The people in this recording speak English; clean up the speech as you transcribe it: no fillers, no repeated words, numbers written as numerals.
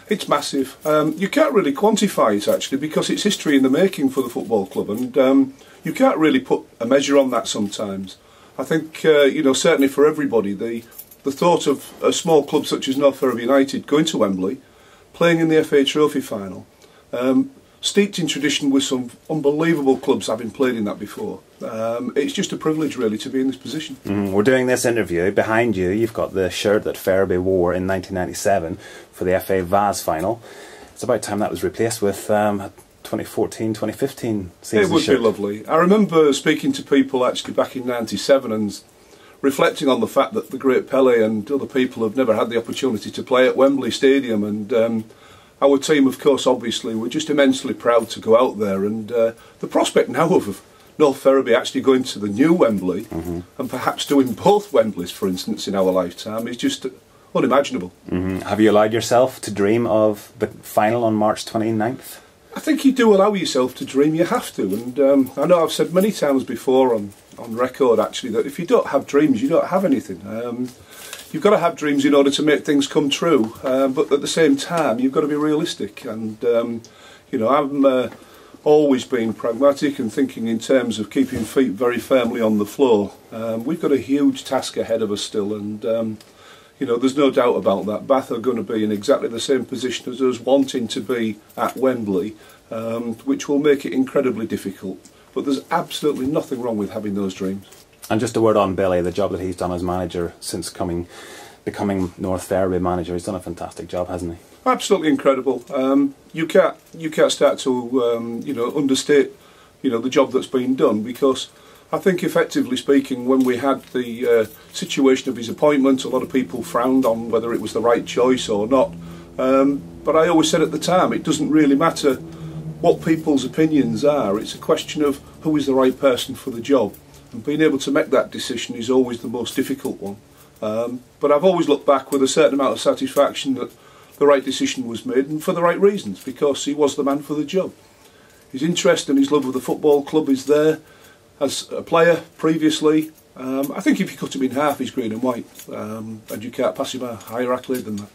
It's massive. You can't really quantify it actually, because it's history in the making for the football club, and you can't really put a measure on that sometimes. I think you know, certainly for everybody, the thought of a small club such as Ferriby Utd going to Wembley, playing in the FA Trophy final, steeped in tradition with some unbelievable clubs having played in that before. It's just a privilege really to be in this position. We're doing this interview. Behind you, you've got the shirt that Ferriby wore in 1997 for the FA Vase final. It's about time that was replaced with 2014-2015 season shirt. It would be lovely. I remember speaking to people actually back in '97 and reflecting on the fact that the great Pele and other people have never had the opportunity to play at Wembley Stadium, and our team, of course, obviously, were just immensely proud to go out there, and the prospect now of Ferriby actually going to the new Wembley and perhaps doing both Wembleys, for instance, in our lifetime is just unimaginable. Have you allowed yourself to dream of the final on March 29th? I think you do allow yourself to dream, you have to, and I know I've said many times before on record actually that if you don't have dreams you don't have anything. You've got to have dreams in order to make things come true, but at the same time you've got to be realistic, and you know, I'm always been pragmatic and thinking in terms of keeping feet very firmly on the floor. We've got a huge task ahead of us still, and you know, there's no doubt about that. Bath are going to be in exactly the same position as us wanting to be at Wembley, which will make it incredibly difficult. But there's absolutely nothing wrong with having those dreams. And just a word on Billy, the job that he's done as manager since becoming North Ferriby manager. He's done a fantastic job, hasn't he? Absolutely incredible. You can't start to you know, understate, you know, the job that's been done, because I think, effectively speaking, when we had the situation of his appointment, a lot of people frowned on whether it was the right choice or not. But I always said at the time, it doesn't really matter what people's opinions are. It's a question of who is the right person for the job, and being able to make that decision is always the most difficult one. But I've always looked back with a certain amount of satisfaction that the right decision was made, and for the right reasons, because he was the man for the job. His interest and his love of the football club is there. As a player previously, I think if you cut him in half, he's green and white, and you can't pass him a higher accolade than that.